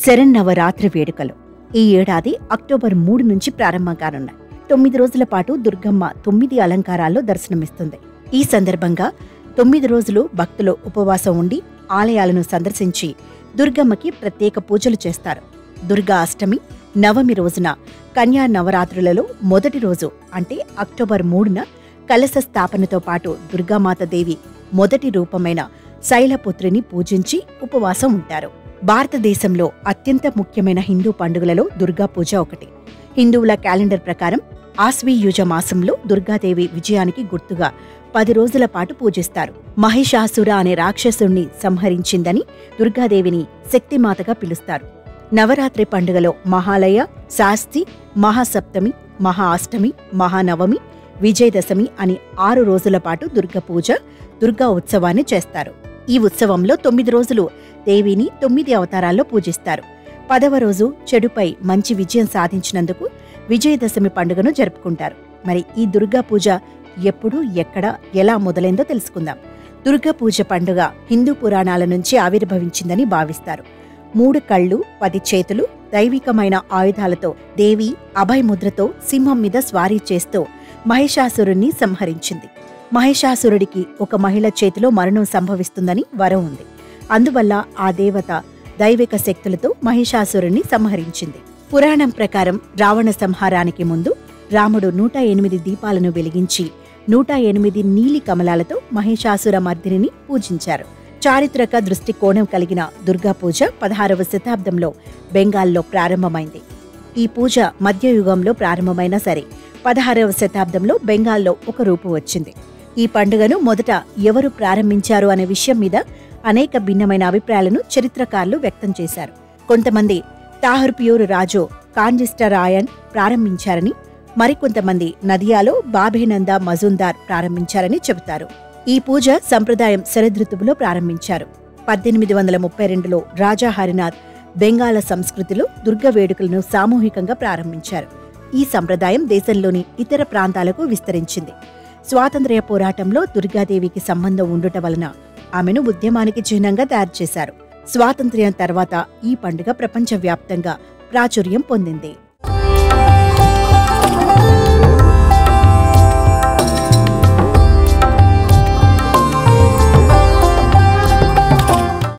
శరన్నవరాత్రి వేడుకలు ఈ ఏడాది అక్టోబర్ 3 నుంచి ప్రారంభం కానున్నాయి. 9 రోజుల పాటు దుర్గమ్మ 9 అలంకారాల్లో దర్శనమిస్తుంది. ఈ సందర్భంగా 9 రోజులు భక్తులు ఉపవాసం ఉండి ఆలయాలను సందర్శించి దుర్గమ్మకి ప్రత్యేక పూజలు చేస్తారు. దుర్గా అష్టమి, నవమి రోజున కన్యా నవరాత్రులలో మొదటి రోజు అంటే అక్టోబర్ 3న కలశ స్థాపనతో పాటు దుర్గామాత దేవి మొదటి రూపమైన శైలపుత్రిని పూజించి ఉపవాసం ఉంటారు. భారతదేశంలో అత్యంత ముఖ్యమైన హిందూ పండుగలలో దుర్గా పూజ ఒకటి. హిందువుల క్యాలెండర్ ప్రకారం ఆశ్వీయుజ మాసంలో దుర్గాదేవి విజయానికి గుర్తుగా 10 రోజుల పాటు పూజిస్తారు. మహిషాసుర అనే రాక్షసుణ్ణి సంహరించిందని దుర్గాదేవిని శక్తిమాతగా పిలుస్తారు. నవరాత్రి పండుగలో మహాలయ, శాస్తి, మహాసప్తమి, మహా అష్టమి, మహానవమి, విజయదశమి అని 6 రోజుల పాటు దుర్గా పూజ, దుర్గా ఉత్సవాన్ని చేస్తారు. ఈ ఉత్సవంలో 9 రోజులు దేవిని 9 అవతారాల్లో పూజిస్తారు. 10వ రోజు చెడుపై మంచి విజయం సాధించినందుకు విజయదశమి పండుగను జరుపుకుంటారు. మరి ఈ దుర్గా పూజ ఎప్పుడు, ఎక్కడ, ఎలా మొదలైందో తెలుసుకుందాం. దుర్గా పూజ పండుగ హిందూ పురాణాల నుంచి ఆవిర్భవించిందని భావిస్తారు. 3 కళ్ళు, 10 చేతులు, దైవికమైన ఆయుధాలతో దేవి అభయముద్రతో సింహం మీద స్వారీ చేస్తూ మహిషాసురుణ్ణి సంహరించింది. మహిషాసురుడికి ఒక మహిళ చేతిలో మరణం సంభవిస్తుందని వరం ఉంది. అందువల్ల ఆ దేవత దైవిక శక్తులతో మహిషాసురుణ్ణి సంహరించింది. పురాణం ప్రకారం రావణ సంహారానికి ముందు రాముడు 108 దీపాలను వెలిగించి 108 నీలి కమలాలతో మహిషాసుర మర్దిని పూజించారు. చారిత్రక దృష్టికోణం కలిగిన దుర్గా పూజ 16వ శతాబ్దంలో బెంగాల్లో ప్రారంభమైంది. ఈ పూజ మధ్యయుగంలో ప్రారంభమైనా సరే 16వ శతాబ్దంలో బెంగాల్లో ఒక రూపు వచ్చింది. ఈ పండుగను మొదట ఎవరు ప్రారంభించారు అనే విషయం మీద అనేక భిన్నమైన అభిప్రాయాలను చరిత్రకారులు వ్యక్తం చేశారు. కొంతమంది తాహర్ప్యూర్ రాజు కాంజిస్టరాయన్ ప్రారంభించారని, మరికొంతమంది నదియాలో బాబేనంద మజుందార్ ప్రారంభించారని చెబుతారు. ఈ పూజ సంప్రదాయం శరదృతువులో ప్రారంభించారు. 1832లో రాజా హరినాథ్ బెంగాల సంస్కృతిలో దుర్గ వేడుకలను సామూహికంగా ప్రారంభించారు. ఈ సంప్రదాయం దేశంలోని ఇతర ప్రాంతాలకు విస్తరించింది. స్వాతంత్ర్య పోరాటంలో దుర్గాదేవికి సంబంధం ఉండుట వలన ఆమెను ఉద్యమానికి చిహ్నంగా తయారు చేశారు. స్వాతంత్ర్యం తర్వాత ఈ పండుగ ప్రపంచవ్యాప్తంగా ప్రాచుర్యం పొందింది.